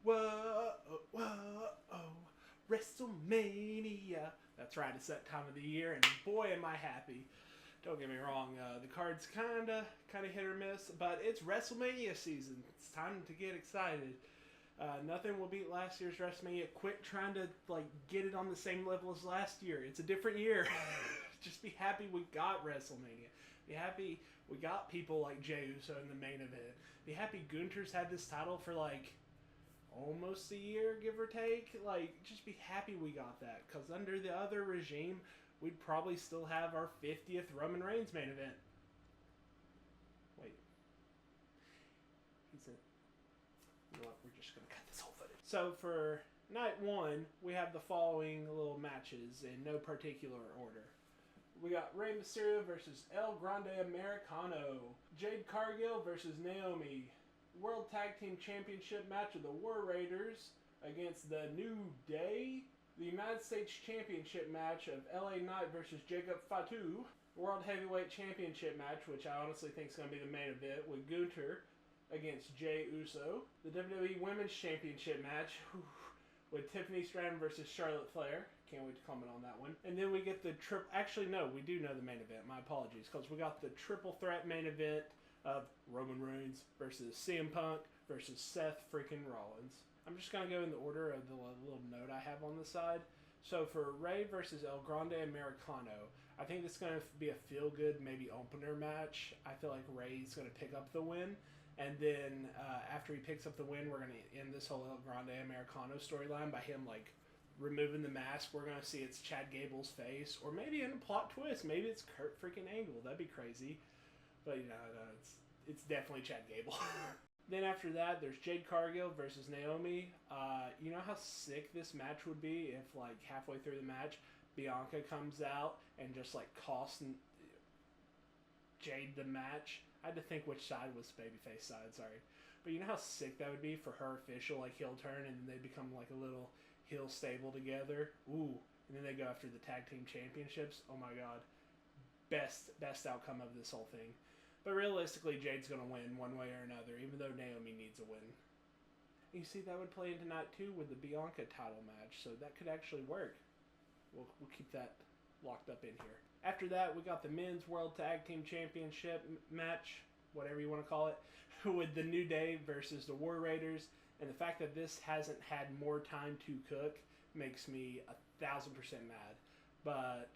Whoa, whoa, WrestleMania. That's right, it's that time of the year, and boy, am I happy. Don't get me wrong, the card's kinda hit or miss, but it's WrestleMania season. It's time to get excited. Nothing will beat last year's WrestleMania. Quit trying to get it on the same level as last year. It's a different year. Just be happy we got WrestleMania. Be happy we got people like Jey Uso in the main event. Be happy Gunther's had this title for almost a year, give or take. Just be happy we got that, because under the other regime, we'd probably still have our 50th Roman Reigns main event. Wait. He's in. You know what? We're just going to cut this whole footage. So for night one, we have the following little matches in no particular order. We got Rey Mysterio versus El Grande Americano. Jade Cargill versus Naomi. World Tag Team Championship match of the War Raiders against the New Day. The United States Championship match of LA Knight versus Jacob Fatu. World Heavyweight Championship match, which I honestly think is going to be the main event, with Gunther against Jey Uso. The WWE Women's Championship match with Tiffany Stratton versus Charlotte Flair. Can't wait to comment on that one. And then we get the Actually, no, we do know the main event. My apologies, because we got the triple threat main event of Roman Reigns versus CM Punk versus Seth freaking Rollins. I'm just going to go in the order of the little note I have on the side. So for Rey versus El Grande Americano, I think it's going to be a feel-good, maybe opener match. I feel like Rey's going to pick up the win. And then after he picks up the win, we're going to end this whole El Grande Americano storyline by him removing the mask. We're going to see it's Chad Gable's face, or maybe in a plot twist, maybe it's Kurt freaking Angle. That'd be crazy. But no, it's definitely Chad Gable. Then after that, there's Jade Cargill versus Naomi. You know how sick this match would be if halfway through the match, Bianca comes out and just costs Jade the match. I had to think which side was babyface side, sorry. But you know how sick that would be for her official heel turn, and then they become a little heel stable together? Ooh. And then they go after the tag team championships. Oh my god. Best outcome of this whole thing. But realistically, Jade's going to win one way or another, even though Naomi needs a win. And you see, that would play into night two with the Bianca title match, so that could actually work. We'll keep that locked up in here. After that, we got the Men's World Tag Team Championship match, whatever you want to call it, with the New Day versus the War Raiders. And the fact that this hasn't had more time to cook makes me 1,000% mad. But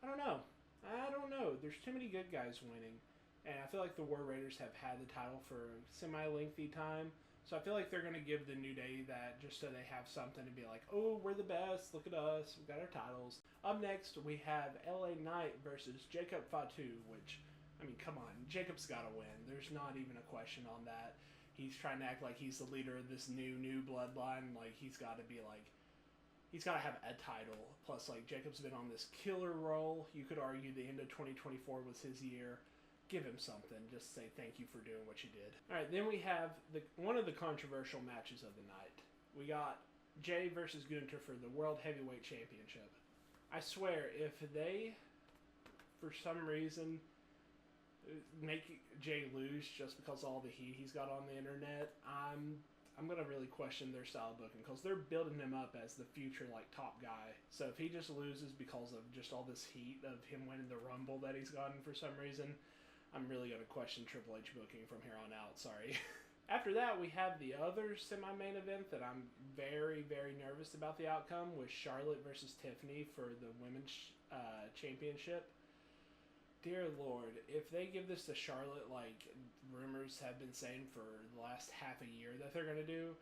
I don't know. There's too many good guys winning. And I feel like the War Raiders have had the title for a semi-lengthy time. So I feel like they're going to give the New Day that just so they have something to be like, oh, we're the best. Look at us. We've got our titles. Up next, we have LA Knight versus Jacob Fatu, which, I mean, come on. Jacob's got to win. There's not even a question on that. He's trying to act like he's the leader of this new bloodline. He's got to be he's got to have a title. Plus, Jacob's been on this killer roll. You could argue the end of 2024 was his year. Give him something. Just say thank you for doing what you did. All right, then we have one of the controversial matches of the night. We got Jey versus Gunther for the World Heavyweight Championship. I swear, if they, for some reason, make Jey lose just because of all the heat he's got on the internet, I'm going to really question their style of booking, because they're building him up as the future top guy. So if he just loses because of just all this heat of him winning the Rumble that he's gotten for some reason, I'm really going to question Triple H booking from here on out. Sorry. After that, we have the other semi-main event that I'm very, very nervous about the outcome, with Charlotte versus Tiffany for the Women's Championship. Dear Lord, if they give this to Charlotte rumors have been saying for the last half a year that they're going to do,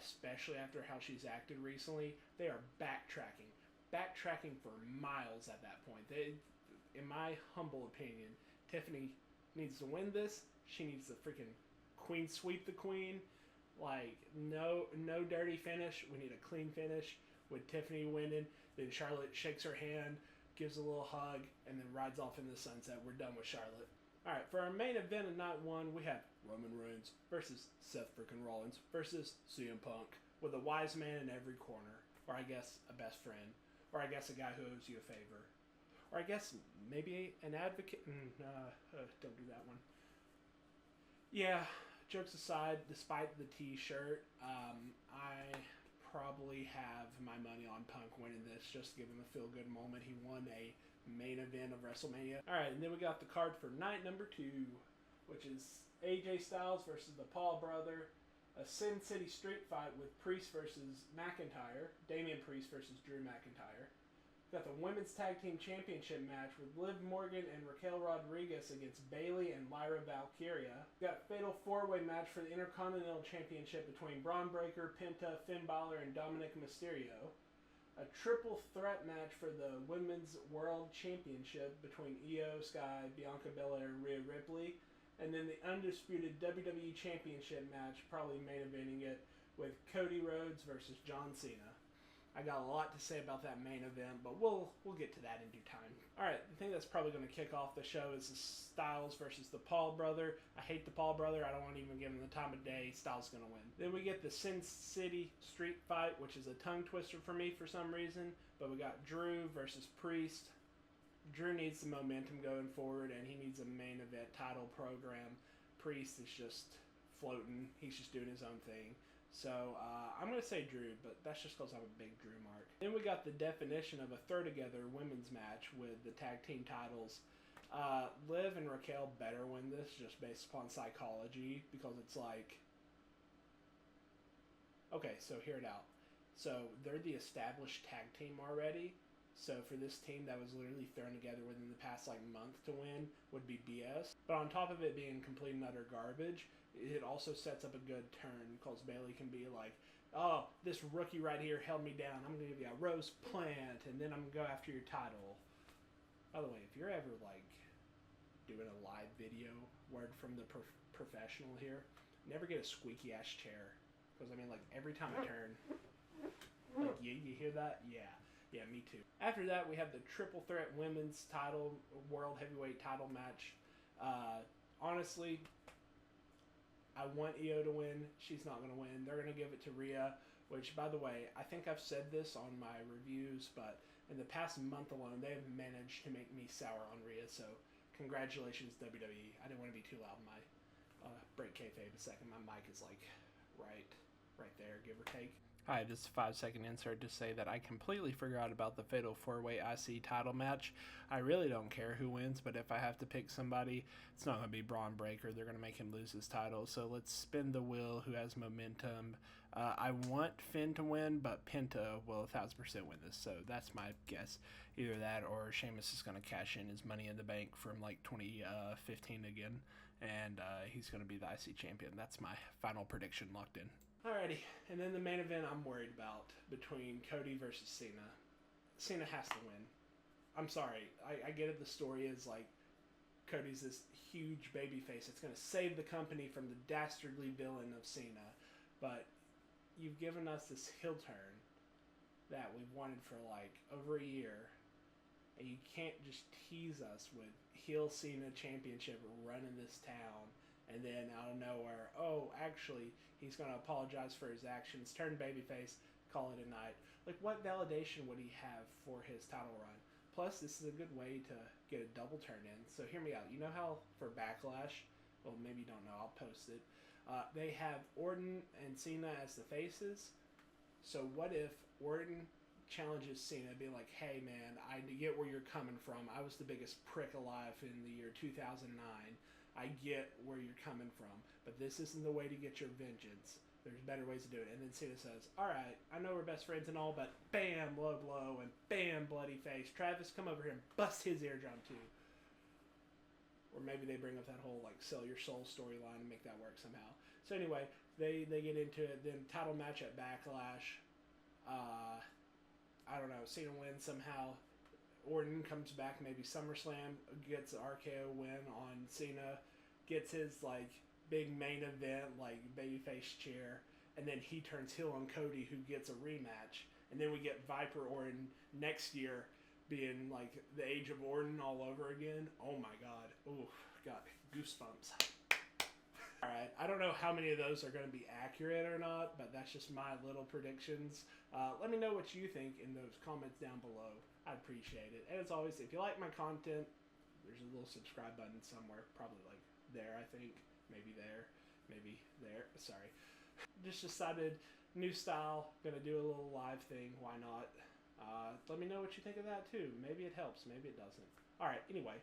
especially after how she's acted recently, they are backtracking. Backtracking for miles at that point. In my humble opinion, Tiffany needs to win this. She needs to freaking queen sweep the queen. No dirty finish. We need a clean finish with Tiffany winning. Then Charlotte shakes her hand, gives a little hug, and then rides off in the sunset. We're done with Charlotte. Alright, for our main event of night one, we have Roman Reigns versus Seth freaking Rollins versus CM Punk, with a wise man in every corner. Or I guess a best friend. Or I guess a guy who owes you a favor. Or I guess maybe an advocate. Don't do that one. Yeah, jokes aside, despite the T-shirt, I probably have my money on Punk winning this just to give him a feel-good moment. He won a main event of WrestleMania. All right, and then we got the card for night number 2, which is AJ Styles versus the Paul brother, a Sin City street fight with Priest versus McIntyre, Damian Priest versus Drew McIntyre. Got the Women's Tag Team Championship match with Liv Morgan and Raquel Rodriguez against Bayley and Lyra Valkyria. Got Fatal 4-Way match for the Intercontinental Championship between Braun Breaker, Penta, Finn Balor, and Dominic Mysterio. A triple threat match for the Women's World Championship between Io Sky, Bianca Belair, and Rhea Ripley. And then the undisputed WWE Championship match, probably main eventing it, with Cody Rhodes versus John Cena. I got a lot to say about that main event, but we'll get to that in due time. All right, the thing that's probably going to kick off the show is the Styles versus the Paul brother. I hate the Paul brother. I don't want to even give him the time of day. Styles going to win. Then we get the Sin City street fight, which is a tongue twister for me for some reason. But we got Drew versus Priest. Drew needs the momentum going forward, and he needs a main event title program. Priest is just floating. He's just doing his own thing. So, I'm going to say Drew, but that's just because I'm a big Drew mark. Then we got the definition of a throw together women's match with the tag team titles. Liv and Raquel better win this just based upon psychology, because it's like... Okay, so hear it out. So, they're the established tag team already. So, for this team that was literally thrown together within the past, month to win would be BS. But on top of it being complete and utter garbage, it also sets up a good turn, because Bayley can be like, oh, this rookie right here held me down. I'm going to give you a rose plant, and then I'm going to go after your title. By the way, if you're ever, doing a live video, word from the professional here, never get a squeaky-ass chair. Because, every time I turn, you hear that? Yeah. Yeah, me too. After that, we have the triple threat women's title, world heavyweight title match. Honestly, I want Io to win. She's not going to win. They're going to give it to Rhea, which, by the way, I think I've said this on my reviews, but in the past month alone, they have managed to make me sour on Rhea, so congratulations, WWE. I didn't want to be too loud in my break kayfabe a second. My mic is, right there, give or take. Hi, this is a 5-second insert to say that I completely forgot about the Fatal 4-Way IC title match. I really don't care who wins, but if I have to pick somebody, it's not going to be Braun Breaker. They're going to make him lose his title, so let's spin the wheel who has momentum. I want Finn to win, but Penta will 1,000% win this, so that's my guess. Either that or Sheamus is going to cash in his Money in the Bank from 2015 again, and he's going to be the IC champion. That's my final prediction locked in. Alrighty, and then the main event I'm worried about between Cody versus Cena. Cena has to win. I'm sorry, I get it, the story is Cody's this huge babyface that's going to save the company from the dastardly villain of Cena, but you've given us this heel turn that we've wanted for over a year, and you can't just tease us with heel Cena championship running this town. And then out of nowhere, oh, actually, he's going to apologize for his actions, turn babyface, call it a night. What validation would he have for his title run? Plus, this is a good way to get a double turn in. So hear me out. You know how for Backlash, well, maybe you don't know, I'll post it, they have Orton and Cena as the faces. So what if Orton challenges Cena, being like, hey, man, I get where you're coming from. I was the biggest prick alive in the year 2009. I get where you're coming from, but this isn't the way to get your vengeance. There's better ways to do it. And then Cena says, alright, I know we're best friends and all, but bam, low blow, and bam, bloody face. Travis, come over here and bust his eardrum too. Or maybe they bring up that whole, sell your soul storyline and make that work somehow. So anyway, they get into it. Then title match at Backlash. I don't know, Cena wins somehow. Orton comes back, maybe SummerSlam, gets an RKO win on Cena, gets his, big main event, babyface chair, and then he turns heel on Cody, who gets a rematch. And then we get Viper Orton next year being, the Age of Orton all over again. Oh, my God. Ooh, got goosebumps. Alright, I don't know how many of those are going to be accurate or not, but that's just my little predictions. Let me know what you think in those comments down below. I'd appreciate it. And as always, if you like my content, there's a little subscribe button somewhere, probably there, I think, maybe there. maybe there. Sorry. Just decided new style, gonna do a little live thing. Why not? Let me know what you think of that too. Maybe it helps, maybe it doesn't. All right. Anyway,